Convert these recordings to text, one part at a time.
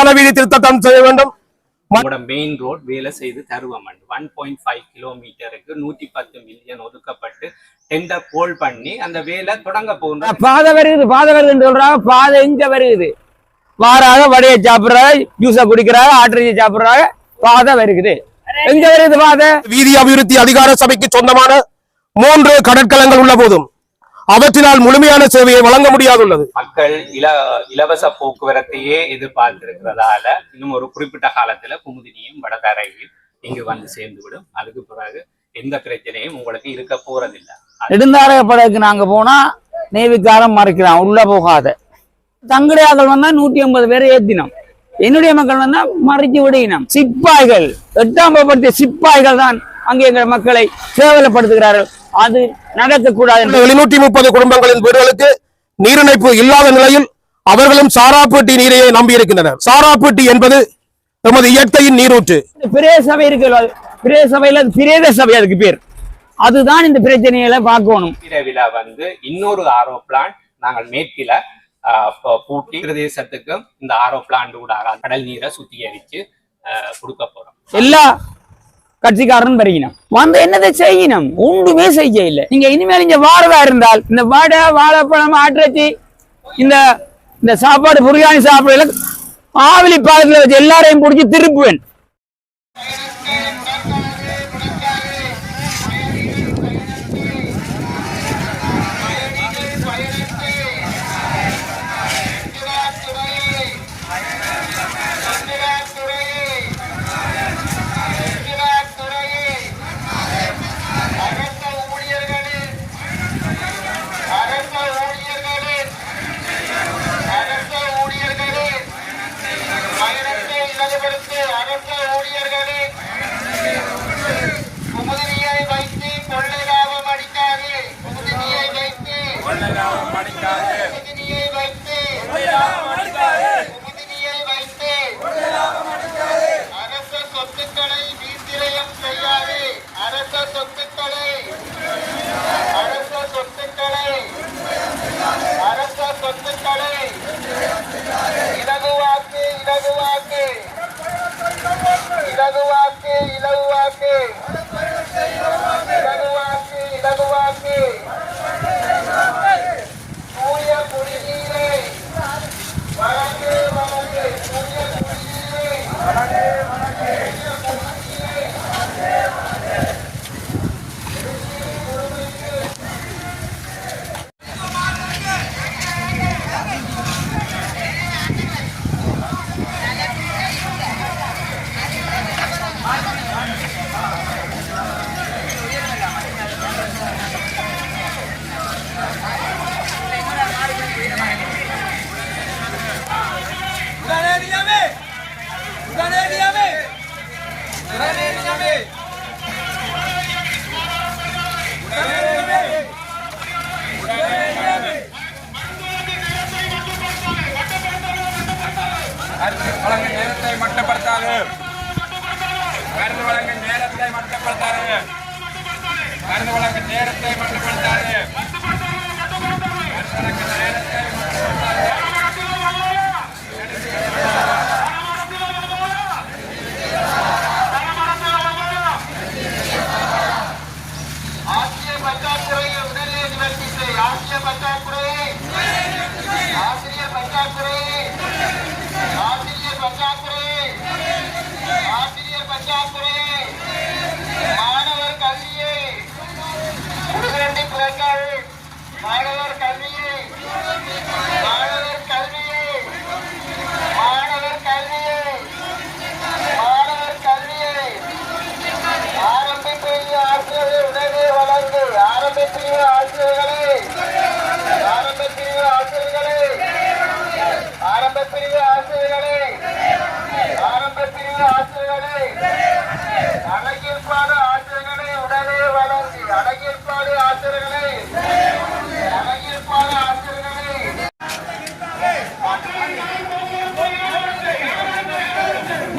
பிரதான வீதி திருத்தம் செய்ய வேண்டும். மெயின் ரோட் வேலை செய்து தருவோம். 1.5 கிலோமீட்டருக்கு 110 மில்லியன் ஒதுக்கப்பட்டு டெண்டர் கோல் பண்ணி அந்த வேலை தொடங்க போகுது. பாதை வருதுன்னு சொல்றாங்க. பாதை இங்க வருது, வாராக வடையை சாப்பிடுறாங்க, ஜூஸ குடிக்கிறாங்க, ஆட்டரியை சாப்பிடுறாங்க. பாதை வருகுது, எங்க வருது பாதை? வீதி அபிவிருத்தி அதிகார சபைக்கு சொந்தமான 3 கடற்கலங்கள் உள்ள போதும் அவற்றினால் முழுமையான சேவையை வழங்க முடியாதுள்ளது. மக்கள் இலவச போக்குவரத்தையே எதிர்பார்த்திருக்கிறதால இன்னும் ஒரு குறிப்பிட்ட காலத்துல குமுதினியும் வடதரையில் இங்கு வந்து சேர்ந்துவிடும். அதுக்கு பிறகு எந்த பிரச்சனையும் உங்களுக்கு இருக்க போறதில்லை. நெடுந்தாரக படகுக்கு நாங்க போனா நேவிக்காரம் மறைக்கிறான், உள்ள போகாத. தங்கடையாக்கள் வந்தா 150 பேரை ஏத்தினோம். என்னுடைய மக்கள் வந்தா மறைச்சு விடுகினோம். சிப்பாய்கள் 8ஆம் வகுப்பு சிப்பாய்கள் தான் அங்கே எங்கள் மக்களை சேவலப்படுத்துகிறார்கள். அது நடக்கக்கூடாது. 730 குடும்பங்களின் வீடுகளுக்கு நீரிணைப்பு இல்லாத நிலையில் அவர்களும் சாராப்பேட்டி நீரையை நம்பி இருக்கின்றனர். சாராப்பேட்டி என்பது நமது இயற்கையின் நீரூற்று. பிரேத சபை இருக்கு, பிரேத சபையில பிரேத சபை அதுக்கு பேர். அதுதான் இந்த பிரச்சனைகளை பார்க்கணும். இரவில வந்து இன்னொரு ஆரோ பிளான்ட் நாங்கள் மேற்கில பூட்டி பிரதேசத்துக்கும் இந்த ஆரோ பிளான்ட் கூட கடல் நீரை சுத்திகரிச்சு கொடுக்க போறோம். எல்லா கட்சிக்காரன் வருகினோம் வந்து என்னதை செய்யணும், ஒன்றுமே செய்ய இல்லை. நீங்க இனிமேல் இங்க வாரதா இருந்தால் இந்த வடை, வாழைப்பழம், ஆட்டிறைச்சி, இந்த சாப்பாடு புரியாணி சாப்பிடல ஆவலி பாலத்துல வச்சு எல்லாரையும் பிடிச்சி திருப்புவேன்.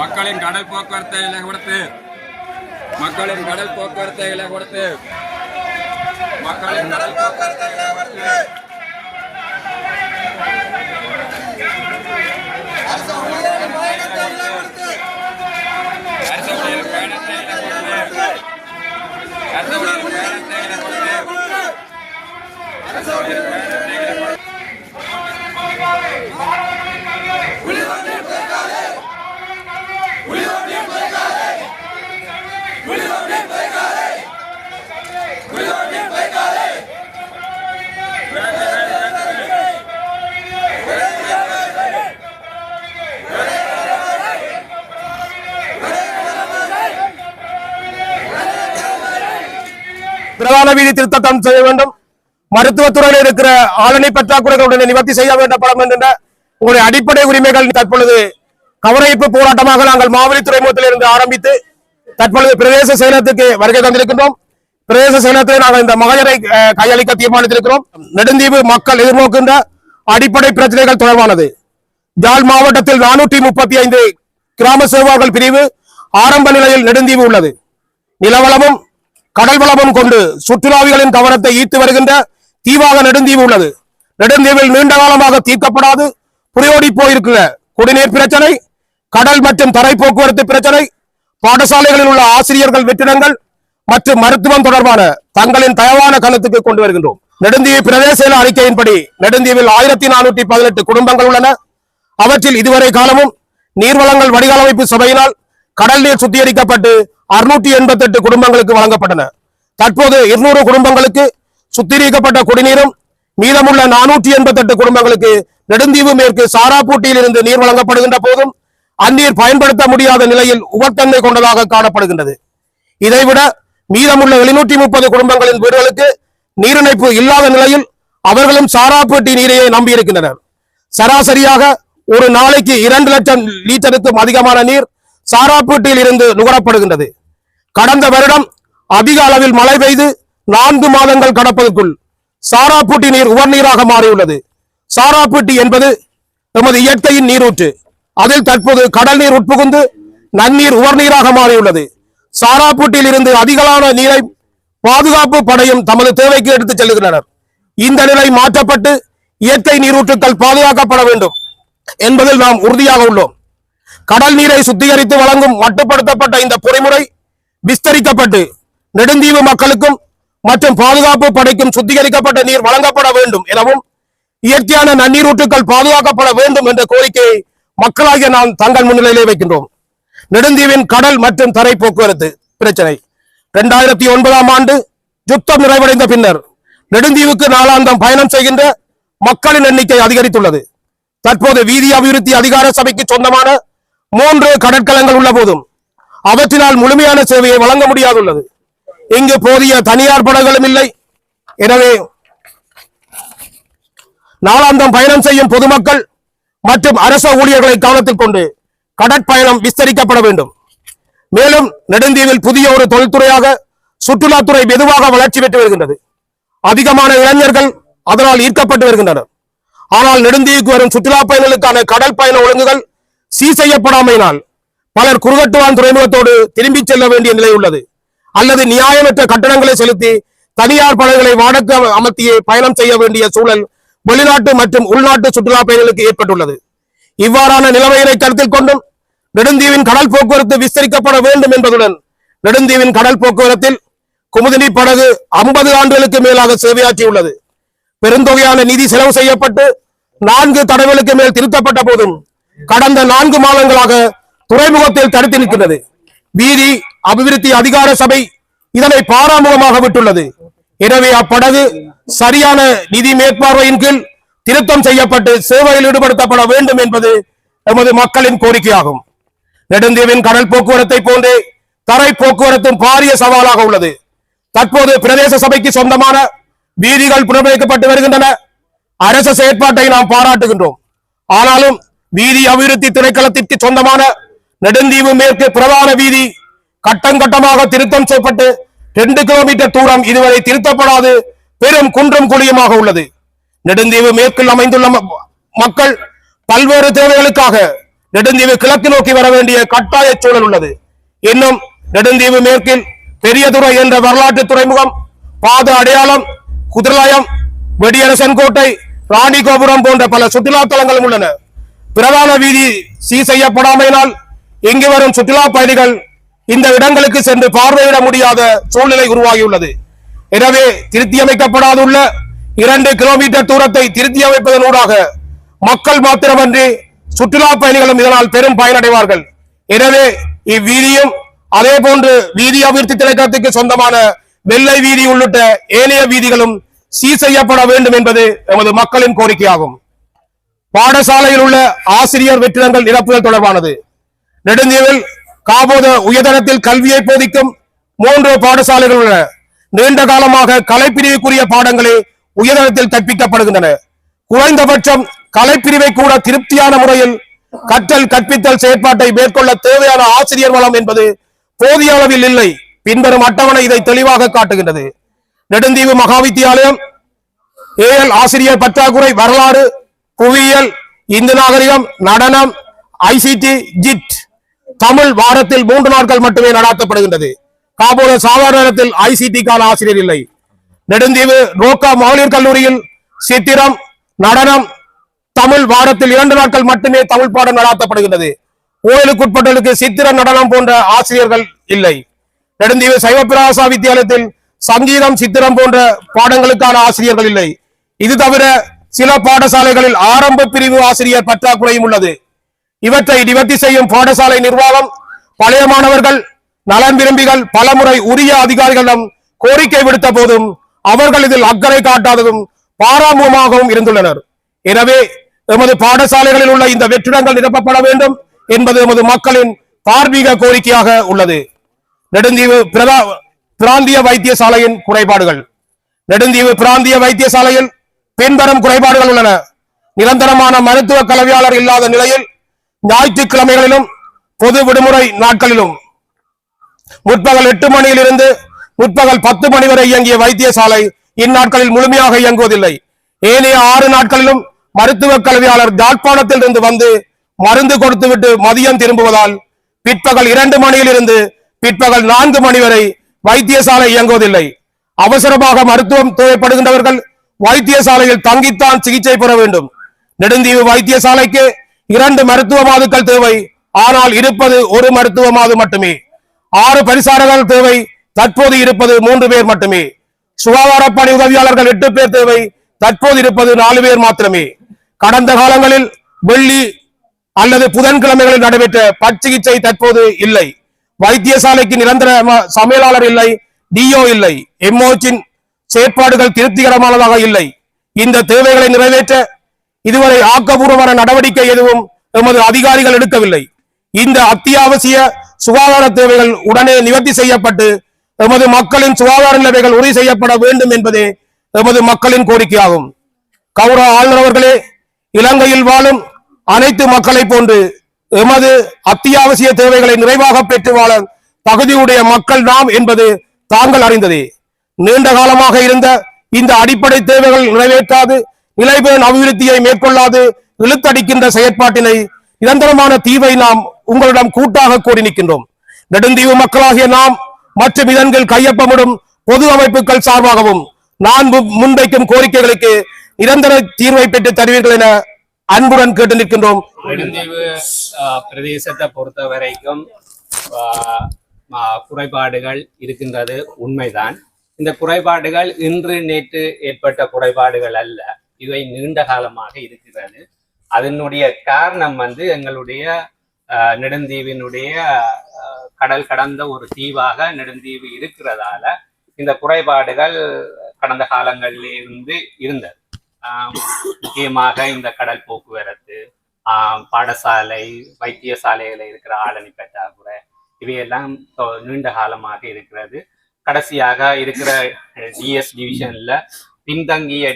மக்களின் கடல் போக்குவரத்தை இலகுபடுத்து, மக்களின் கடல் போக்குவரத்தை இலகுபடுத்து, மக்களின் கடல் போக்குவரத்தை இலகுபடுத்து. அரசு பிரதான வீதி திருத்தம் செய்ய வேண்டும். மருத்துவத்துறையில் இருக்கிற ஆளணி பற்றாக்குறைகளுடன் நிவர்த்தி செய்ய வேண்டப்படும் என்ற உங்களுடைய அடிப்படை உரிமைகள் தற்பொழுது கவனிப்பு போராட்டமாக நாங்கள் மாவெளி துறைமுகத்தில் இருந்து ஆரம்பித்து தற்பொழுது பிரதேச செயலகத்துக்கு வருகை தந்திருக்கின்றோம். பிரதேச செயலகத்தில் நாங்கள் இந்த மகளிரை கையளிக்க தீர்மானித்திருக்கிறோம். நெடுந்தீவு மக்கள் எதிர்நோக்கின்ற அடிப்படை பிரச்சனைகள் தொடர்பானது. யாழ் மாவட்டத்தில் 435 கிராம சேவாக்கள் பிரிவு ஆரம்ப நிலையில் நெடுந்தீவு உள்ளது. நிலவளமும் கடல் வளமும் கொண்டு சுற்றுலாவிகளின் கவனத்தை ஈர்த்து வருகின்ற தீவாக நெடுந்தீவு உள்ளது. நெடுந்தீவில் நீண்ட காலமாக தீர்க்கப்படாது புரியோடி போயிருக்கிற குடிநீர் பிரச்சனை, கடல் மற்றும் தரை போக்குவரத்து பிரச்சனை, பாடசாலைகளில் உள்ள ஆசிரியர்கள் வெற்றிடங்கள் மற்றும் மருத்துவம் தொடர்பான தங்களின் தயவான கருத்துக்கு கொண்டு வருகின்றோம். நெடுந்தீவு பிரதேச செயலர் அறிக்கையின்படி நெடுந்தீவில் 1418 குடும்பங்கள் உள்ளன. அவற்றில் இதுவரை காலமும் நீர்வளங்கள் வடிகாலமைப்பு சபையினால் கடல் நீர் சுத்திகரிக்கப்பட்டு 688 குடும்பங்களுக்கு வழங்கப்பட்டன. தற்போது 200 குடும்பங்களுக்கு சுத்திகரிக்கப்பட்ட குடிநீரும் மீதமுள்ள 488 குடும்பங்களுக்கு நெடுந்தீவு மேற்கு சாராப்பூட்டியில் இருந்து நீர் வழங்கப்படுகின்ற போதும் அந்நீர் பயன்படுத்த முடியாத நிலையில் உபத்தன்மை கொண்டதாக காணப்படுகின்றது. இதைவிட மீதமுள்ள 730 குடும்பங்களின் வீடுகளுக்கு நீரிணைப்பு இல்லாத நிலையில் அவர்களும் சாராப்பூட்டி நீரையே நம்பியிருக்கின்றனர். சராசரியாக ஒரு நாளைக்கு 2 லட்சம் லிட்டருக்கும் அதிகமான நீர் சாராப்பூட்டியில் இருந்து நுகரப்படுகின்றது. கடந்த வருடம் அதிக அளவில் மழை பெய்து 4 மாதங்கள் கடப்பதற்குள் சாராப்பூட்டி நீர் உவர்நீராக மாறியுள்ளது. சாராப்பூட்டி என்பது நமது இயற்கையின் நீரூற்று. அதில் தற்போது கடல் நீர் உட்புகுந்து நன்னீர் உவர்நீராக மாறியுள்ளது. சாராப்பூட்டியில் இருந்து அதிகமான நீரை பாதுகாப்பு படையும் தமது தேவைக்கு எடுத்துச் செல்லுகின்றனர். இந்த நிலை மாற்றப்பட்டு இயற்கை நீரூற்றுக்கள் பாதுகாக்கப்பட வேண்டும் என்பதில் நாம் உறுதியாக உள்ளோம். கடல் நீரை சுத்திகரித்து வழங்கும் மட்டுப்படுத்தப்பட்ட இந்த பொறிமுறை விஸ்தரிக்கப்பட்டு நெடுந்தீவு மக்களுக்கும் மற்றும் பாதுகாப்பு படைக்கும் சுத்திகரிக்கப்பட்ட நீர் வழங்கப்பட வேண்டும் எனவும் இயற்கையான நன்னீரூற்றுக்கள் பாதுகாக்கப்பட வேண்டும் என்ற கோரிக்கையை மக்களாகிய நாம் தங்கள் முன்னிலையிலே வைக்கின்றோம். நெடுந்தீவின் கடல் மற்றும் தரை போக்குவரத்து பிரச்சனை 2009ஆம் ஆண்டு யுத்தம் நிறைவடைந்த பின்னர் நெடுந்தீவுக்கு நாளாந்தம் பயணம் செய்கின்ற மக்களின் எண்ணிக்கை அதிகரித்துள்ளது. தற்போது வீதி அபிவிருத்தி அதிகார சபைக்கு சொந்தமான 3 கடற்கலங்கள் உள்ள போதும் அவற்றினால் முழுமையான சேவையை வழங்க முடியாதுள்ளது. இங்கு போதிய தனியார் படகுகளும் இல்லை. எனவே நாளாந்தம் பயணம் செய்யும் பொதுமக்கள் மற்றும் அரச ஊழியர்களை கவனத்தில் கொண்டு கடற்பயணம் விஸ்தரிக்கப்பட வேண்டும். மேலும் நெடுந்தீவில் புதிய ஒரு தொழில்துறையாக சுற்றுலாத்துறை மெதுவாக வளர்ச்சி பெற்று வருகின்றது. அதிகமான இளைஞர்கள் அதனால் ஈர்க்கப்பட்டு வருகின்றனர். ஆனால் நெடுந்தீவுக்கு வரும் சுற்றுலா பயணிகளுக்கான கடல் பயண ஒழுங்குகள் சீர் செய்யப்படாமையினால் பலர் குறுகட்டுவான் துறைமுகத்தோடு திரும்பி செல்ல வேண்டிய நிலை உள்ளது. அல்லது நியாயமற்ற கட்டணங்களை செலுத்தி தனியார் படகுகளை வாடகை அமர்த்தியே பயணம் செய்ய வேண்டிய சூழல் வெளிநாட்டு மற்றும் உள்நாட்டு சுற்றுலா பயணிகளுக்கு ஏற்பட்டுள்ளது. இவ்வாறான நிலைமைகளை கருத்தில் கொண்டும் நெடுந்தீவின் கடல் போக்குவரத்து விஸ்தரிக்கப்பட வேண்டும் என்பதுடன் நெடுந்தீவின் கடல் போக்குவரத்தில் குமுதினி படகு 50 ஆண்டுகளுக்கு மேலாக சேவையாற்றியுள்ளது. பெருந்தொகையான நிதி செலவு செய்யப்பட்டு 4 தடவைகளுக்கு மேல் திருத்தப்பட்ட போதும் கடந்த 4 மாதங்களாக துறைமுகத்தில் தடுத்து நிற்கின்றது. வீதி அபிவிருத்தி அதிகார சபை இதனை பாராமுகமாக விட்டுள்ளது. எனவே அப்படகு சரியான நிதி மேற்பார்வையின் கீழ் திருத்தம் செய்யப்பட்டு சேவையில் ஈடுபடுத்தப்பட வேண்டும் என்பது எமது மக்களின் கோரிக்கையாகும். நெடுந்தீவின் கடல் போக்குவரத்தை போன்றே தரை போக்குவரத்தும் பாரிய சவாலாக உள்ளது. தற்போது பிரதேச சபைக்கு சொந்தமான வீதிகள் புனரமைக்கப்பட்டு வருகின்றன. அரச செயற்பாட்டை நாம் பாராட்டுகின்றோம். ஆனாலும் வீதி அபிவிருத்தி திணைக்களத்திற்கு சொந்தமான நெடுந்தீவு மேற்கு பிரதான வீதி கட்டம் கட்டமாக திருத்தம் செய்யப்பட்டு 2 கிலோமீட்டர் தூரம் இதுவரை திருத்தப்படாது பெரும் குன்றும் குழியுமாக உள்ளது. நெடுந்தீவு மேற்கில் அமைந்துள்ள மக்கள் பல்வேறு தேவைகளுக்காக நெடுந்தீவு கிழக்கு நோக்கி வர வேண்டிய கட்டாய சூழல் உள்ளது. இன்னும் நெடுந்தீவு மேற்கில் பெரியதுறை என்ற வரலாற்று துறைமுகம், பாத அடையாளம், குதிரலாயம், வெடியரசன் கோட்டை, ராணி கோபுரம் போன்ற பல சுற்றுலா தலங்களும் உள்ளன. பிரதான வீதி சீர் செய்யப்படாமையினால் இங்கு வரும் சுற்றுலா பயணிகள் இந்த இடங்களுக்கு சென்று பார்வையிட முடியாத சூழ்நிலை உருவாகியுள்ளது. எனவே திருத்தியமைக்கப்படாதுள்ள 2 கிலோமீட்டர் தூரத்தை திருத்தியமைப்பதன் ஊடாக மக்கள் மாத்திரமன்றி சுற்றுலா பயணிகளும் இதனால் பெரும் பயனடைவார்கள். எனவே இவ்வீதியும் அதே போன்று வீதி அபிவிருத்தி திணைக்களத்துக்கு சொந்தமான வெள்ளை வீதி உள்ளிட்ட ஏனைய வீதிகளும் சீர் செய்யப்பட வேண்டும் என்பது எமது மக்களின் கோரிக்கையாகும். பாடசாலையில் உள்ள ஆசிரியர் வெற்றிடங்கள் நிரப்புதல் தொடர்பானது. நெடுந்தீவில் காபோத உயர்தரத்தில் கல்வியை போதிக்கும் 3 பாடசாலைகள் உள்ளன. நீண்ட காலமாக கலைப்பிரிவுக்குரிய பாடங்களே உயர்தரத்தில் கற்பிக்கப்படுகின்றன. குறைந்தபட்சம் கலைப்பிரிவை கூட திருப்தியான முறையில் கற்றல் கற்பித்தல் செயற்பாட்டை மேற்கொள்ள தேவையான ஆசிரியர் வளம் என்பது போதிய அளவில் இல்லை. பின்வரும் அட்டவணை இதை தெளிவாக காட்டுகின்றது. நெடுந்தீவு மகாவித்தியாலயம் ஏஎல் ஆசிரியர் பற்றாக்குறை, வரலாறு, புவியியல், இந்து நாகரிகம், நடனம், ஐசிடி, ஜிட், தமிழ் வாரத்தில் 3 நாட்கள் மட்டுமே நடாத்தப்படுகின்றது. காபோல சாதாரண நேரத்தில் ஐசிடிக்கான ஆசிரியர் இல்லை. நெடுந்தீவு ரோக்கா மகளிர் கல்லூரியில் சித்திரம், நடனம், தமிழ் வாரத்தில் 2 நாட்கள் மட்டுமே தமிழ் பாடம் நடாத்தப்படுகின்றது. கோயிலுக்குட்பட்டலுக்கு சித்திரம், நடனம் போன்ற ஆசிரியர்கள் இல்லை. நெடுந்தீவு சைவப்பிரகாசா வித்தியாலயத்தில் சங்கீதம், சித்திரம் போன்ற பாடங்களுக்கான ஆசிரியர்கள் இல்லை. இது தவிர சில பாடசாலைகளில் ஆரம்ப பிரிவு ஆசிரியர் பற்றாக்குறையும் உள்ளது. இவற்றை நிவர்த்தி செய்யும் பாடசாலை நிர்வாகம் பழைய மாணவர்கள் நலன் விரும்பிகள் பலமுறை உரிய அதிகாரிகளிடம் கோரிக்கை விடுத்த போதும் அவர்கள் இதில் அக்கறை காட்டாததும் பாராமுகமாகவும் இருந்துள்ளனர். எனவே எமது பாடசாலைகளில் உள்ள இந்த வெற்றிடங்கள் நிரப்பப்பட வேண்டும் என்பது எமது மக்களின் தார்மீக கோரிக்கையாக உள்ளது. நெடுந்தீவு பிராந்திய வைத்தியசாலையின் குறைபாடுகள். நெடுந்தீவு பிராந்திய வைத்தியசாலையில் பின்வரும் குறைபாடுகள் உள்ளன. நிரந்தரமான மருத்துவ கலவையாளர் இல்லாத நிலையில் ஞாயிற்றுக்கிழமைகளிலும் பொது விடுமுறை நாட்களிலும் முற்பகல் 8 மணியிலிருந்து முற்பகல் 10 மணி வரை இயங்கிய வைத்தியசாலை இந்நாட்களில் முழுமையாக இயங்குவதில்லை. ஏனைய 6 நாட்களிலும் மருத்துவ கல்வியாளர் யாழ்ப்பாணத்தில் இருந்து வந்து மருந்து கொடுத்துவிட்டு மதியம் திரும்புவதால் பிற்பகல் 2 மணியிலிருந்து பிற்பகல் 4 மணி வரை வைத்தியசாலை இயங்குவதில்லை. அவசரமாக மருத்துவம் தேவைப்படுகின்றவர்கள் வைத்தியசாலையில் தங்கித்தான் சிகிச்சை பெற வேண்டும். நெடுந்தீவு வைத்தியசாலைக்கு 2 மருத்துவ மாதுக்கள் தேவை. ஆனால் இருப்பது 1 மருத்துவ மாது மட்டுமே. 6 பரிசாரகர்கள் தேவை. தற்போது இருப்பது 3 பேர் மட்டுமே. சுகாதார பணி உதவியாளர்கள் 8 பேர் தேவை. தற்போது இருப்பது 4 பேர் மாத்திரமே. கடந்த காலங்களில் வெள்ளி அல்லது புதன்கிழமைகளில் நடைபெற்ற பற்சிகிச்சை தற்போது இல்லை. வைத்தியசாலைக்கு நிரந்தர சமையலாளர் இல்லை, டிஓ இல்லை, எம்ஓச்சின் செயற்பாடுகள் திருப்திகரமானதாக இல்லை. இந்த தேவைகளை நிறைவேற்ற இதுவரை ஆக்கப்பூர்வமான நடவடிக்கை எதுவும் எமது அதிகாரிகள் எடுக்கவில்லை. இந்த அத்தியாவசிய சுகாதார தேவைகள் உடனே நிவர்த்தி செய்யப்பட்டு எமது மக்களின் சுகாதார நிலைமைகள் உறுதி செய்யப்பட வேண்டும் என்பதே எமது மக்களின் கோரிக்கையாகும். கௌரவ ஆளுநர் அவர்களே, இலங்கையில் வாழும் அனைத்து மக்களை போன்று எமது அத்தியாவசிய தேவைகளை நிறைவாக பெற்று வாழ தகுதியுடைய மக்கள் நாம் என்பது தாங்கள் அறிந்ததே. நீண்ட காலமாக இருந்த இந்த அடிப்படை தேவைகள் நிறைவேற்றாது நிலைபெறும் அபிவிருத்தியை மேற்கொள்ளாது இழுத்தடிக்கின்ற செயற்பாட்டினை நிரந்தரமான தீர்வை நாம் உங்களிடம் கூட்டாக கோரி நிற்கின்றோம். நெடுந்தீவு மக்களாகிய நாம் மற்றும் இதன்கள் கையொப்பமிடும் பொது அமைப்புகள் சார்பாகவும் நான் முன்வைக்கும் கோரிக்கைகளுக்கு நிரந்தர தீர்வை பெற்று தருவீர்கள் என அன்புடன் கேட்டு நிற்கின்றோம். நெடுந்தீவு பிரதேசத்தை பொறுத்த வரைக்கும் குறைபாடுகள் இருக்கின்றது உண்மைதான். இந்த குறைபாடுகள் இன்று நேற்று ஏற்பட்ட குறைபாடுகள் அல்ல, இவை நீண்ட காலமாக இருக்கிறது. அதனுடைய காரணம் எங்களுடைய நெடுந்தீவினுடைய கடல் கடந்த ஒரு தீவாக நெடுந்தீவு இருக்கிறதால இந்த குறைபாடுகள் கடந்த காலங்களில் இருந்து இருந்தது. முக்கியமாக இந்த கடல் போக்குவரத்து, பாடசாலை, வைத்தியசாலைகளில் இருக்கிற ஆளணி பற்றாக்குறை, இவையெல்லாம் நீண்ட காலமாக இருக்கிறது. கடைசியாக இருக்கிற டிஎஸ் டிவிஷன்ல பின்தங்கிய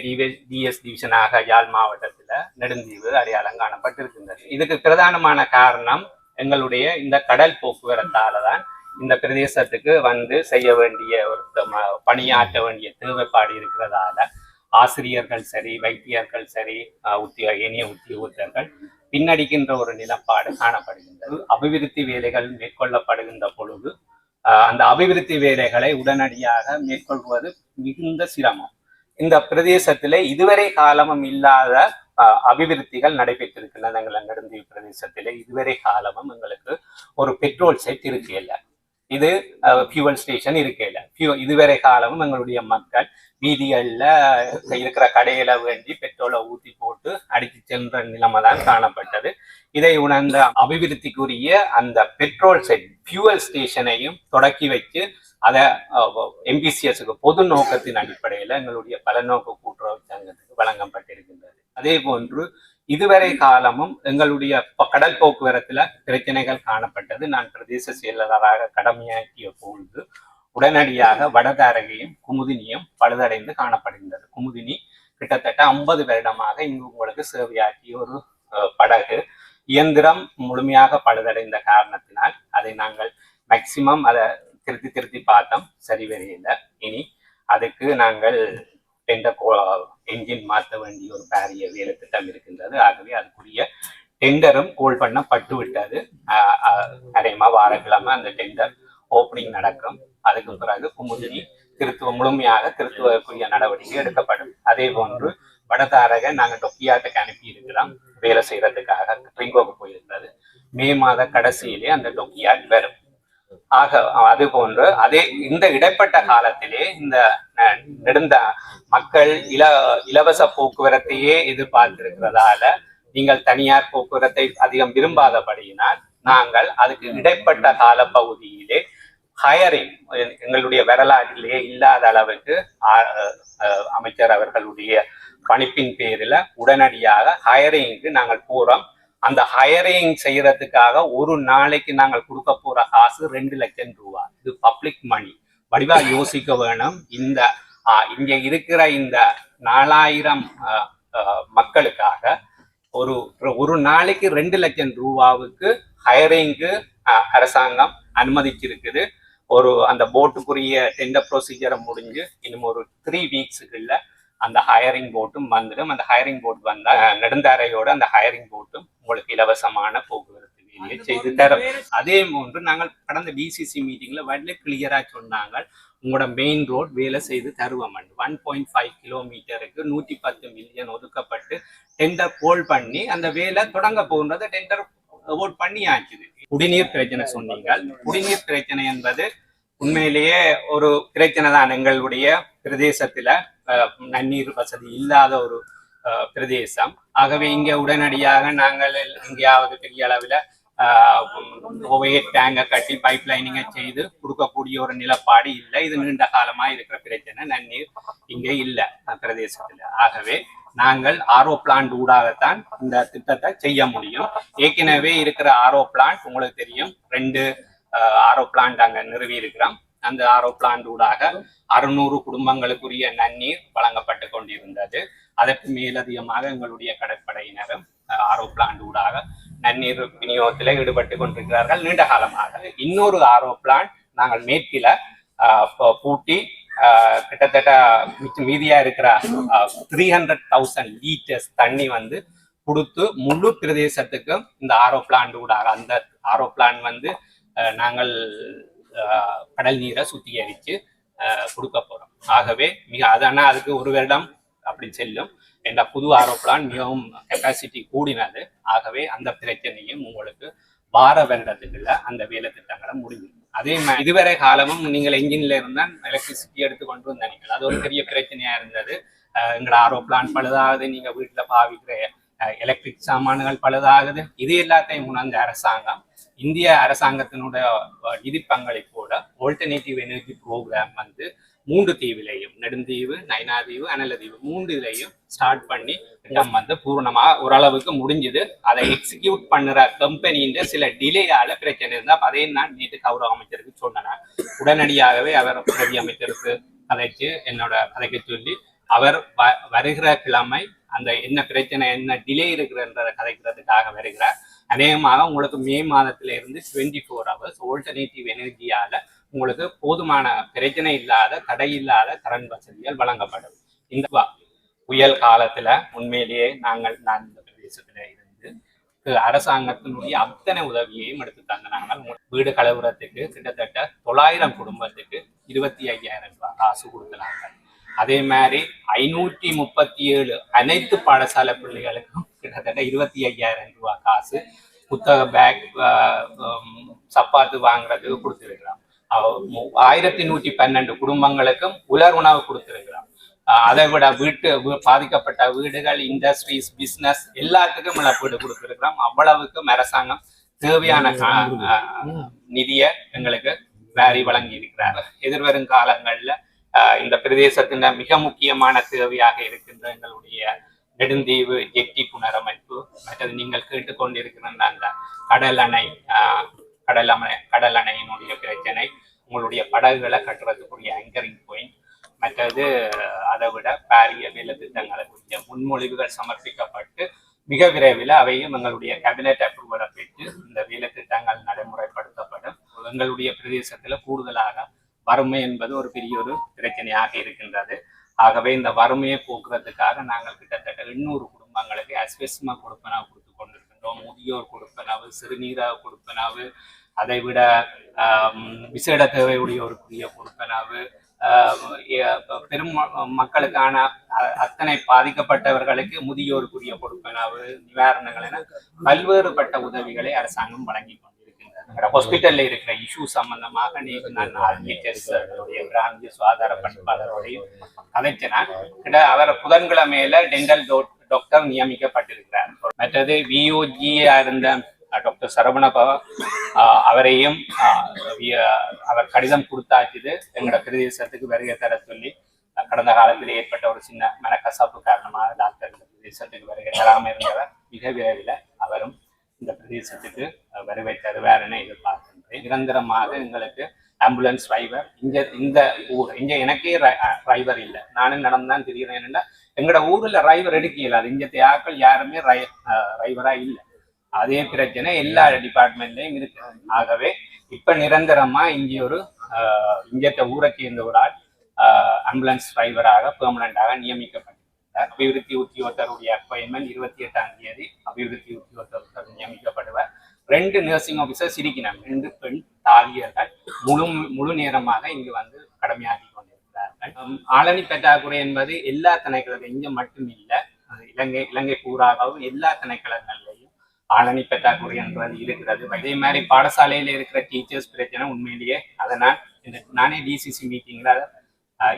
டிஎஸ் டிவிஷனாக யாழ் மாவட்டத்துல நெடுந்தீவு அடையாளம் காணப்பட்டிருக்கின்றது. இதுக்கு பிரதானமான காரணம் எங்களுடைய இந்த கடல் போக்குவரத்தால தான் இந்த பிரதேசத்துக்கு செய்ய வேண்டிய ஒரு பணியாற்ற வேண்டிய தேவைப்பாடு இருக்கிறதால ஆசிரியர்கள் சரி, வைத்தியர்கள் சரி, ஏனைய உத்தியோகத்தர்கள் பின்னடிக்கின்ற ஒரு நிலப்பாடு காணப்படுகின்றது. அபிவிருத்தி வேலைகள் மேற்கொள்ளப்படுகின்ற பொழுது அந்த அபிவிருத்தி வேலைகளை உடனடியாக மேற்கொள்வது மிகுந்த சிரமம். இந்த பிரதேசத்திலே இதுவரை காலமும் இல்லாத அபிவிருத்திகள் நடைபெற்றிருக்கின்றன. எங்கள் நெடுந்தீவு பிரதேசத்திலே இதுவரை காலமும் எங்களுக்கு ஒரு பெட்ரோல் செட் இருக்கையில, இது ஃபியூவல் ஸ்டேஷன் இருக்கையில, இதுவரை காலமும் எங்களுடைய மக்கள் வீதிகள்ல இருக்கிற கடையில வேண்டி பெட்ரோலை ஊற்றி போட்டு அடித்து சென்ற நிலைமை தான் காணப்பட்டது. இதை உணர்ந்த அபிவிருத்திக்குரிய அந்த பெட்ரோல் செட் ஃபியூவல் ஸ்டேஷனையும் தொடக்கி வச்சு அதை எம்பிசிஎஸ்க்கு பொது நோக்கத்தின் அடிப்படையில் எங்களுடைய பலநோக்கு கூட்டுறவு சங்கத்துக்கு வழங்கப்பட்டிருக்கின்றது. அதே போன்று இதுவரை காலமும் எங்களுடைய கடல் போக்குவரத்துல பிரச்சனைகள் காணப்பட்டது. நான் பிரதேச செயலராக கடமையாற்றிய பொழுது உடனடியாக வடதாரகையும் குமுதினியும் பழுதடைந்து காணப்படுகின்றது. குமுதினி கிட்டத்தட்ட 50 வருடமாக இங்கு உங்களுக்கு சேவையாற்றிய ஒரு படகு இயந்திரம் முழுமையாக பழுதடைந்த காரணத்தினால் அதை நாங்கள் மேக்சிமம் அதை திருத்தி பார்த்தோம், சரி வரையில. இனி அதுக்கு நாங்கள் என்ஜின் மாற்ற வேண்டிய ஒரு பாரிய வேலை திட்டம் இருக்கின்றது. ஆகவே அதுக்குரிய டெண்டரும் கோல் பண்ணப்பட்டு விட்டது. அநேகமா வாரக்கிழமை அந்த டெண்டர் ஓப்பனிங் நடக்கும். அதுக்கு பிறகு குமுதினி முழுமையாக திருத்துவதற்குரிய நடவடிக்கை எடுக்கப்படும். அதே போன்று வடதாரக நாங்கள் டொக்கியாட்டுக்கு அனுப்பி இருக்கிறோம் வேலை செய்யறதுக்காக. ட்ரிங்கோக்கு போயிருந்தது. மே மாத கடைசியிலே அந்த டொக்கியாட் வரும். ஆக அது போன்று இந்த இடைப்பட்ட காலத்திலே இந்த நெடுந்த மக்கள் இலவச போக்குவரத்தையே எதிர்பார்த்திருக்கிறதால நீங்கள் தனியார் போக்குவரத்தை அதிகம் விரும்பாதபடியினால் நாங்கள் அதுக்கு இடைப்பட்ட கால பகுதியிலே ஹயரிங் எங்களுடைய வரலாற்றிலேயே இல்லாத அளவுக்கு அமைச்சர் அவர்களுடைய பணிப்பின் பேரில் உடனடியாக ஹயரிங்க்கு நாங்கள் போறோம். அந்த ஹயரிங் செய்யறதுக்காக ஒரு நாளைக்கு நாங்கள் கொடுக்க போற காசு 2 லட்சம் ரூபாய். இது பப்ளிக் மணி. வடிவா யோசிக்க வேணும். இங்க இருக்கிற இந்த 4000 மக்களுக்காக ஒரு நாளைக்கு 2 லட்சம் ரூபாவுக்கு ஹயரிங்க்கு அரசாங்கம் அனுமதிச்சிருக்குது. அந்த போட்டுக்குரிய டெண்டர் ப்ரொசீஜரை முடிஞ்சு இன்னும் ஒரு 3 வீக்ஸுக்குள்ள அந்த ஹயரிங் போட்டும் வந்துடும். அந்த ஹயரிங் போட் வந்தா நெடுந்தாரையோட அந்த ஹயரிங் போட்டும் உங்களுக்கு இலவசமான போக்குவரத்து வேலையை செய்து தரும். அதே போன்று நாங்கள் கடந்த பிசிசி மீட்டிங்ல வடல கிளியரா சொன்னாங்க, உங்களோட மெயின் ரோட் வேலை செய்து தருவோம். 1.5 கிலோமீட்டருக்கு 110 மில்லியன் ஒதுக்கப்பட்டு டெண்டர் கோல் பண்ணி அந்த வேலை தொடங்க போகின்றது. டெண்டர் அவார்ட் பண்ணி ஆச்சுது. குடிநீர் பிரச்சனை சொன்னீங்க. குடிநீர் பிரச்சனை என்பது உண்மையிலேயே ஒரு பிரச்சனை தான். எங்களுடைய பிரதேசத்துல நன்னீர் வசதி இல்லாத ஒரு பிரதேசம். ஆகவே இங்க உடனடியாக நாங்கள் எங்கேயாவது பெரிய அளவில் டேங்கை கட்டி பைப் லைனிங்கை செய்து கொடுக்கக்கூடிய ஒரு நிலப்பாடு இல்லை. இது நீண்ட காலமா இருக்கிற பிரச்சனை. நன்னீர் இங்கே இல்லை பிரதேசத்துல. ஆகவே நாங்கள் ஆர்ஓ பிளான்ட் ஊடாகத்தான் இந்த திட்டத்தை செய்ய முடியும். ஏற்கனவே இருக்கிற ஆர்ஓ பிளான்ட் உங்களுக்கு தெரியும், 2 ஆர்ஓ பிளான்ட் அங்க நிறுவி இருக்கிறோம். அந்த ஆர்ஓ பிளான்ட் ஊடாக 600 குடும்பங்களுக்குரிய நன்னீர் வழங்கப்பட்டு கொண்டிருந்தது. அதற்கு மேலதிகமாக எங்களுடைய கடற்படையினரும் ஆர்ஓ பிளான்ட் ஊடாக நன்னீர் விநியோகத்தில் ஈடுபட்டு கொண்டிருக்கிறார்கள் நீண்ட காலமாக. இன்னொரு ஆர்ஓ பிளான்ட் நாங்கள் மேற்கில பூட்டி கிட்டத்தட்ட மீதியா இருக்கிற 300,000 லிட்டர்ஸ் தண்ணி கொடுத்து முழு பிரதேசத்துக்கும் இந்த ஆர்ஓ பிளான்ட் ஊடாக அந்த ஆர்ஓ பிளான்ட் நாங்கள் கடல் நீரை சுத்திகரித்து கொடுக்க போறோம். ஆகவே அதுக்கு 1 வருடம் அப்படி செல்லும். என்ற புது ஆர்ஓ பிளான்ட் மிகவும் கெப்பாசிட்டி கூடினது. ஆகவே அந்த பிரச்சனையும் உங்களுக்கு வார வருடத்துக்குள்ள அந்த வேலை திட்டங்களை முடியும். அதே மாதிரி இதுவரை காலமும் நீங்கள் என்ஜின்ல இருந்தால் எலக்ட்ரிசிட்டி எடுத்து கொண்டு வந்தீங்க. அது ஒரு பெரிய பிரச்சனையா இருந்தது. எங்களோட ஆர்ஓ பிளான்ட் பழுதாகுது, நீங்க வீட்டுல பாவிக்கிற எலக்ட்ரிக் சாமான்கள் பழுதாகுது. இது எல்லாத்தையும் உணர்ந்த அரசாங்கம், இந்திய அரசாங்கத்தினுடைய நிதி பங்களிப்போட ஆல்டர்னேட்டிவ் எனர்ஜி ப்ரோக்ராம் 3 தீவிலையும், நெடுந்தீவு, நைனாதீவு, அனலதீவு 3 இதுலையும் ஸ்டார்ட் பண்ணி திட்டம் பூர்ணமா ஓரளவுக்கு முடிஞ்சுது. அதை எக்ஸிக்யூட் பண்ணுற கம்பெனின்ற சில டிலேயால பிரச்சனை இருந்தா அதே நான் நேற்று கௌரவ அமைச்சருக்கு சொன்னேன். உடனடியாகவே அவர் பிரதி அமைச்சருக்கு கதைக்க சொல்லி அவர் வருகிற கிழமை அந்த என்ன பிரச்சனை, என்ன டிலே இருக்கிறன்றதை கதைக்கிறதுக்காக வருகிறார். அநேகமாக உங்களுக்கு மே மாதத்துல இருந்து 24 ஹவர்ஸ் ஆல்டர்னேட்டிவ் எனர்ஜியால உங்களுக்கு போதுமான பிரச்சனை இல்லாத, தடை இல்லாத கரண்ட் வசதிகள் வழங்கப்படும். இந்த புயல் காலத்துல உண்மையிலேயே நான் இந்த பிரதேசத்துல இருந்து அரசாங்கத்தினுடைய அத்தனை உதவியையும் எடுத்து தந்த நாங்கள் வீடு கலவுறதுக்கு கிட்டத்தட்ட 900 குடும்பத்துக்கு 25,000 ரூபாய் காசு கொடுத்தாங்க. அதே மாதிரி 537 அனைத்து பாடசாலை பிள்ளைகளுக்கும் கிட்டத்தட்ட 25,000 ரூபாய் காசு, புத்தக பேக், சப்பாத்து வாங்குறதுக்கு கொடுத்துருக்கிறோம். 1112 குடும்பங்களுக்கும் உலர் உணவு கொடுத்திருக்கிறோம். அதை விட பாதிக்கப்பட்ட வீடுகள், இண்டஸ்ட்ரீஸ், பிசினஸ் எல்லாத்துக்கும் இழப்பீடு கொடுத்திருக்கிறோம். அவ்வளவுக்கும் அரசாங்கம் தேவையான நிதியை எங்களுக்கு வாரி வழங்கி இருக்கிறார். எதிர்வரும் காலங்கள்ல இந்த பிரதேசத்தின் மிக முக்கியமான தேவையாக இருக்கின்ற எங்களுடைய நெடுந்தீவு ஜெட்டி புனரமைப்பு, மற்றது நீங்கள் கேட்டுக்கொண்டிருக்கிற அந்த கடல் அணையினுடைய பிரச்சனை, உங்களுடைய படகுகளை கட்டுறதுக்குரிய ஆங்கரிங் பாயிண்ட், மற்றது அதை விட பாரிய வேலை திட்டங்களை குறித்த முன்மொழிவுகள் சமர்ப்பிக்கப்பட்டு மிக விரைவில் அவையும் எங்களுடைய கேபினெட் அப்ரூவலை பெற்று இந்த வேலை திட்டங்கள் நடைமுறைப்படுத்தப்படும். எங்களுடைய பிரதேசத்தில் கூடுதலாக வறுமை என்பது ஒரு பெரிய ஒரு பிரச்சனையாக இருக்கின்றது. ஆகவே இந்த வறுமையை போக்குறதுக்காக நாங்கள் கிட்டத்தட்ட 800 குடும்பங்களுக்கு அஸ்வெஸ்மா கொடுப்பனவு கொடுத்து கொண்டிருக்கின்றோம். முதியோர் கொடுப்பனவு, சிறுநீரக கொடுப்பனவு, அதை விட விசேட தேவையுடையோருக்குரிய கொடுப்பனவு, பெரும் மக்களுக்கான அத்தனை பாதிக்கப்பட்டவர்களுக்கு முதியோருக்குரிய கொடுப்பனவு, நிவாரணங்கள் என பல்வேறுபட்ட உதவிகளை அரசாங்கம் வழங்கி கொண்டிருக்கின்றது. ஹாஸ்பிட்டல்ல இருக்கிற இஷ்யூ சம்பந்தமாக நேற்று நான் ஆர்கிடெக்டருடைய பிராந்திய சுகாதார பண்பாளருடையும் கதைச்சேன். அவர் புதன்கிழமையில டென்டல் டாக்டர் நியமிக்கப்பட்டிருக்கிறார். மற்றது விஓஜியா இருந்த டாக்டர் சரவணபவா அவரையும் அவர் கடிதம் கொடுத்தாச்சுது எங்களோட பிரதேசத்துக்கு வருகை தர சொல்லி. கடந்த காலத்தில் ஏற்பட்ட ஒரு சின்ன மனக்கசாப்பு காரணமாக டாக்டர் இந்த பிரதேசத்துக்கு வருகை தராமல் இருந்தவர் மிக விரைவில் அவரும் இந்த பிரதேசத்துக்கு வருகை தருவார் என எதிர்பார்க்கின்றேன். நிரந்தரமாக எங்களுக்கு ஆம்புலன்ஸ் டிரைவர் இந்த ஊர் எனக்கே டிரைவர் இல்லை, நானும் நடந்தான் தெரிகிறேன். என்னன்னா எங்களோட ஊர்ல டிரைவர் எடுக்க இயலாது. இங்கத்தை ஆக்கள் யாருமே டிரைவரா இல்லை. அதே பிரச்சனை எல்லா டிபார்ட்மெண்ட்லயும் இருக்கு. ஆகவே இப்ப நிரந்தரமா இங்கத்த ஊரை சேர்ந்த ஒரு ஆள் ஆம்புலன்ஸ் டிரைவராக பெர்மனண்டாக நியமிக்கப்பட்டிருக்கிறார். அபிவிருத்தி உத்தியோகத்தருடைய அப்பாயின்மெண்ட் 28ஆம் தேதி அபிவிருத்தி உத்தியோகத்தர் நியமிக்கப்படுவார். 2 நர்சிங் ஆபீசர்ஸ் இருக்கிறாங்க. 2 பெண் தாதியர்கள் முழு நேரமாக இங்கு வந்து கடமையாற்றி கொண்டிருக்கிறார்கள். ஆளணி பற்றாக்குறை என்பது எல்லா திணைக்களத்திலும் இங்க மட்டும் இல்லை, இலங்கை பூராகவும் எல்லா திணைக்களங்கள்லையும் ஆளணி பற்றாக்குறை என்றது இருக்கிறது. இதே மாதிரி பாடசாலையில இருக்கிற டீச்சர்ஸ் பிரச்சனை உண்மையிலேயே அதை நானே டிசிசி மீட்டிங்ல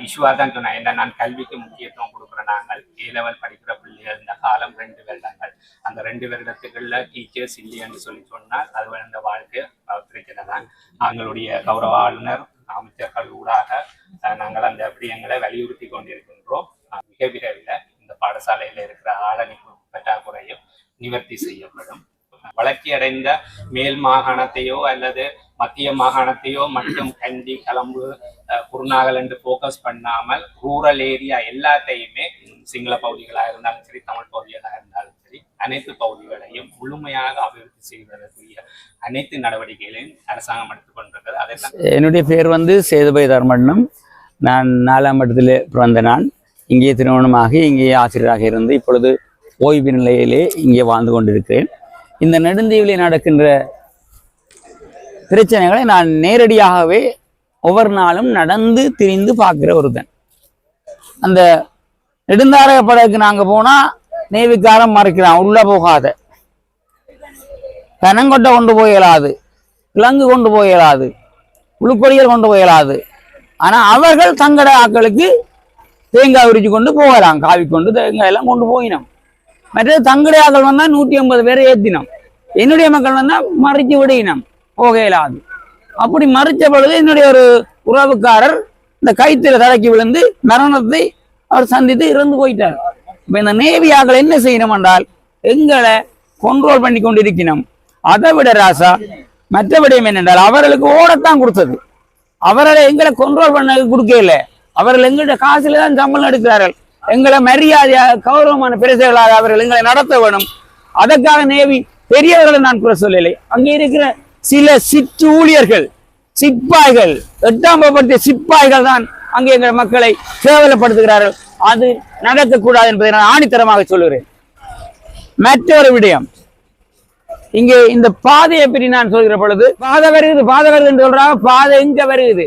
இஷ்யூவா தான் சொன்னேன். ஏன்னா நான் கல்விக்கு முக்கியத்துவம் கொடுக்குறேன். நாங்கள் A-level படிக்கிற பிள்ளைகள் இந்த காலம் 2 வருடங்கள், அந்த 2 வருடத்துக்குள்ள டீச்சர்ஸ் இல்லைன்னு சொல்லி சொன்னால் அது இந்த வாழ்க்கை பிரச்சனை தான். அவங்களுடைய கௌரவ ஆளுநர் அமைச்சர்கள் ஊடாக நாங்கள் அந்த விடயங்களை வலியுறுத்தி கொண்டிருக்கின்றோம். மிக விரைவில் இந்த பாடசாலையில இருக்கிற ஆளணி பற்றாக்குறையும் நிவர்த்தி செய்யப்படும். வளர்ச்சி அடைந்த மேல் மாகாணத்தையோ அல்லது மத்திய மாகாணத்தையோ மட்டும் கண்டி, கலம்பு, குருநாகல் என்று போக்கஸ் பண்ணாமல் ரூரல் ஏரியா எல்லாத்தையுமே சிங்கள பகுதிகளாக இருந்தாலும் சரி, தமிழ் பகுதிகளாக இருந்தாலும் சரி, அனைத்து பகுதிகளையும் முழுமையாக அபிவிருத்தி செய்வதற்குரிய அனைத்து நடவடிக்கைகளையும் அரசாங்கம் எடுத்துக் கொண்டிருக்கிறது. அதெல்லாம் என்னுடைய பேர் சேதுபை தர்மண்ணம். நான் 4ஆம் இடத்திலே பிறந்த நான் இங்கே திருமணமாகி இங்கே ஆசிரியராக இருந்து இப்பொழுது ஓய்வு நிலையிலே இங்கே வாழ்ந்து கொண்டிருக்கிறேன். இந்த நெடுந்தீவிலே நடக்கின்ற பிரச்சனைகளை நான் நேரடியாகவே ஒவ்வொரு நாளும் நடந்து திரிந்து பார்க்கிற ஒருத்தன். அந்த நெடுந்தாரக படகுக்கு நாங்கள் போனால் நேவிக்காரன் மறைக்கிறான், உள்ள போகாத, பனங்கொட்டை கொண்டு போய் இயலாது, கிழங்கு கொண்டு போய் இயலாது, உளுக்கொடிகள் கொண்டு போய் இயலாது. ஆனால் அவர்கள் தங்கட ஆக்களுக்கு தேங்காய் உரிச்சு கொண்டு போகலாம், காவி கொண்டு தேங்காய் எல்லாம் கொண்டு போயினோம். மற்றது தங்கடையாக்கள் வந்தால் 150 பேரை ஏற்றினோம். என்னுடைய மக்கள் வந்தால் மறைச்சு விடினோம், போக இயலாது. அப்படி மறைச்ச பொழுது என்னுடைய ஒரு உறவுக்காரர் இந்த கைத்தில தடக்கி விழுந்து மரணத்தை அவர் சந்தித்து இறந்து போயிட்டார். இப்போ இந்த நேவியாக்கள் என்ன செய்யணும் என்றால் எங்களை கண்ட்ரோல் பண்ணி கொண்டிருக்கணும். அதை விட ராசா மற்ற விடயம் என்னென்றால் அவர்களுக்கு ஓடத்தான் கொடுத்தது, அவர்களை எங்களை கண்ட்ரோல் பண்ண கொடுக்கல. அவர்கள் எங்கள்கிட்ட காசுல தான் சம்பளம் எடுக்கிறார்கள். எங்களை மரியாதையாக கௌரவமான பிரச்சனைகளாக அவர்கள் எங்களை நடத்த வேணும். அதற்காக நேவி பெரியவர்களை நான் குறை சொல்லலை. அங்கே இருக்கிற சில சிற்று ஊழியர்கள், சிப்பாய்கள், 8ஆம் வகுப்பு சிப்பாய்கள் தான் அங்கே எங்கள் மக்களை கேவலப்படுத்துகிறார்கள். அது நடக்கக்கூடாது என்பதை நான் ஆணித்தரமாக சொல்லுகிறேன். மற்றொரு விடயம், இங்கே இந்த பாதையை பற்றி நான் சொல்கிற பொழுது பாதை வருது என்று சொல்றாங்க. பாதை எங்க வருகுது?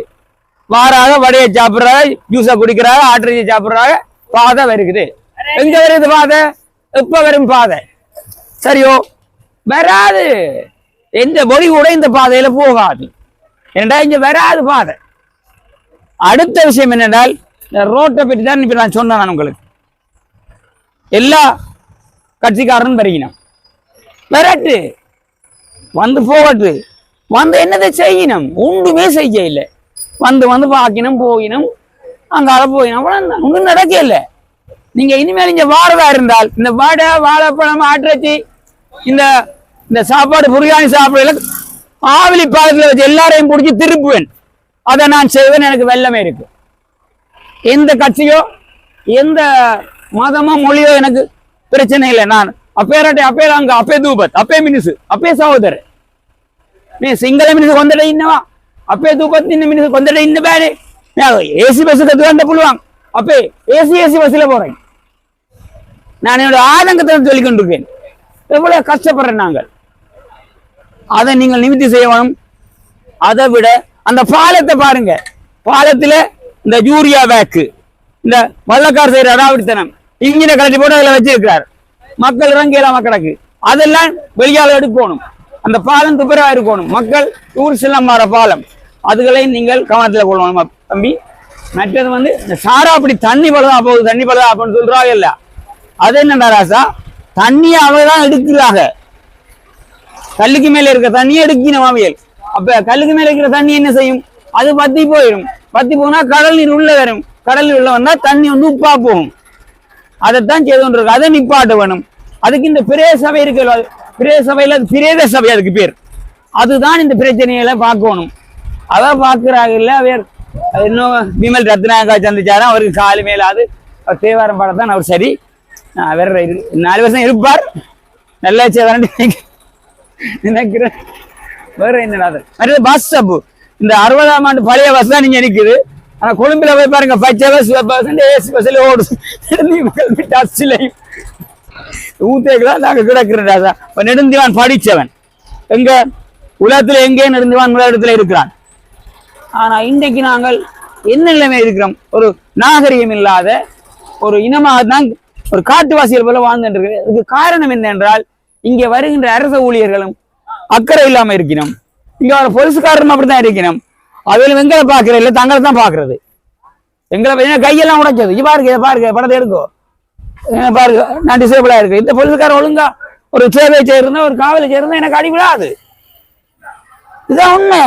வாராக வடையை சாப்பிடுறாங்க, ஜூஸை குடிக்கிறாங்க, ஆட்டரியை சாப்பிடுறாங்க, பாதை வருகுது. எங்க வருது பாதை? எப்ப வரும் பாதை? சரியோ வராது. எந்த பொடி கூட இந்த பாதையில போகாது. ஏன்னா இங்க வராது பாதை. அடுத்த விஷயம் என்னென்றால் ரோட்டை பற்றி தான் இப்ப நான் சொன்னேன். உங்களுக்கு எல்லா கட்சிக்காரனும் வருகினோம், வரட்டு வந்து போகட்டு, வந்து என்னதை செய்யணும்? ஒன்றுமே செய்ய இல்லை. வந்து பார்க்கணும், போயினும் அங்கால போயினும், அவ்வளோ ஒன்றும் நடக்க இல்லை. நீங்க இனிமேல் இங்க வாரதா இருந்தால் இந்த வடை, வாழைப்பழம், ஆட்டிறைச்சி, இந்த சாப்பாடு பிரியாணி சாப்பிடல ஆவிலி பாலத்தில் வச்சு எல்லாரையும் பிடிச்சி திருப்புவேன். அதை நான் செய்வேன். எனக்கு வெள்ளமே இருக்கு. எந்த கட்சியோ எந்த மதமோ மொழியோ எனக்கு பிரச்சனை இல்லை. நான் அப்பேராட்டே அப்பே அங்க அப்பே தூபத் அப்பே மினிசு அப்பே சகோதர நீ சிங்கள மினிசு கொண்டட இன்னவா அப்பே தூபத் நின்று மினிசு கொண்டட இன்ன பேரு ஏசி பஸ் கத்துவாண்ட புள்ளுவாங்க அப்பே ஏசி பஸ்ல போறேன். நான் என்னோட ஆதங்கத்தை சொல்லிக் கொண்டிருக்கேன். எவ்வளவு கஷ்டப்படுறேன் நாங்கள். அதை நீங்கள் நிவர்த்தி செய்யணும். அதை விட அந்த பாலத்தை பாருங்க. பாலத்துல இந்த யூரியா பேக்கு இந்த வள்ளக்கார் செய்யற அடாவடித்தனம் இங்கின கலட்டி போட்டு அதில் வச்சிருக்கிறார். மக்கள் இறங்கியலாம் மக்களுக்கு அதெல்லாம் வெளியால எடுக்கணும். அந்த பாலம் துப்புரவா இருக்கணும். மக்கள் டூரிஸ்ட் எல்லாம் மாற பாலம் அதுகளையும் நீங்கள் கவனத்தில் கொள்ளணும் தம்பி. மற்றது இந்த சாரா அப்படி தண்ணி படுதா போகுது தண்ணி படுதா அப்படின்னு சொல்றாங்க இல்ல, அது என்னடா ராசா, தண்ணியை அவதான் எடுக்கிறாங்க. கல்லுக்கு மேல இருக்க தண்ணியை எடுக்கணும் அவையல். அப்ப கல்லுக்கு மேல இருக்கிற தண்ணி என்ன செய்யும்? அது பத்தி போயிடும். பத்தி போனா கடல் நீர் உள்ள வரும். கடல் உள்ள வந்தா தண்ணி உப்பா போகும். அதைத்தான் செய்து கொண்டிருக்கு. அதை நிப்பாட்ட வேணும். அதுக்கு இந்த பிரேத சபை இருக்கு. பிரேத சபையில பிரேத சபை அதுக்கு பேர். அதுதான் இந்த பிரச்சனைகளை பார்க்கணும். அதான் பார்க்கிறாங்க இல்ல. அவர் இன்னும் விமல் ரத்னாகா சந்திச்சாரு. அவருக்கு காலு மேலாது தேவாரம் பாடத்தான் அவர் சரி. வேற 4 வருஷம் இருப்பார். நல்லா செய்வார் நினைக்கிறேன். வேற என்னடா மற்றது பஸ் ஸ்டாப்பு இந்த 60ஆம் ஆண்டு பழைய பஸ் தான் நீங்க நிக்குது. ஆனா கொழும்புல போய் பாருங்க பச்சை பஸ் ஏசி பஸ்ல ஓடுது. ஊத்தேக்குதான் நாங்க கிடக்குறோம். நெடுந்திவான் படிச்சவன் எங்க உலகத்துல எங்கே நெடுந்திவான் உலகத்துல இருக்கிறான். ஆனா இன்றைக்கு நாங்கள் என்ன நிலைமை இருக்கிறோம்? ஒரு நாகரிகம் இல்லாத ஒரு இனமாக தான் ஒரு காட்டுவாசிகள் போல வாழ்ந்துட்டு இருக்கு. இதுக்கு காரணம் என்ன என்றால் இங்க வருகின்ற அரச ஊழியர்களும் அக்கறை இல்லாம இருக்கணும். இங்க வர போலீஸ்காரரும் அப்படித்தான் இருக்கணும். அதுல எங்களை பாக்குறது இல்லை, தங்களை தான் பாக்குறது. எங்களை கையெல்லாம் உடைச்சது. இது பாருங்க, இதை பாருங்க, படத்தை எடுக்கும் பாருங்க. நான் டிசேபிளா இருக்கு. இந்த போலீஸ்காரன் ஒழுங்கா ஒரு சேவை செய்யிருந்தா ஒரு காவலை செய்யிருந்தா எனக்கு அடிபடாது. இதுதான் உண்மை.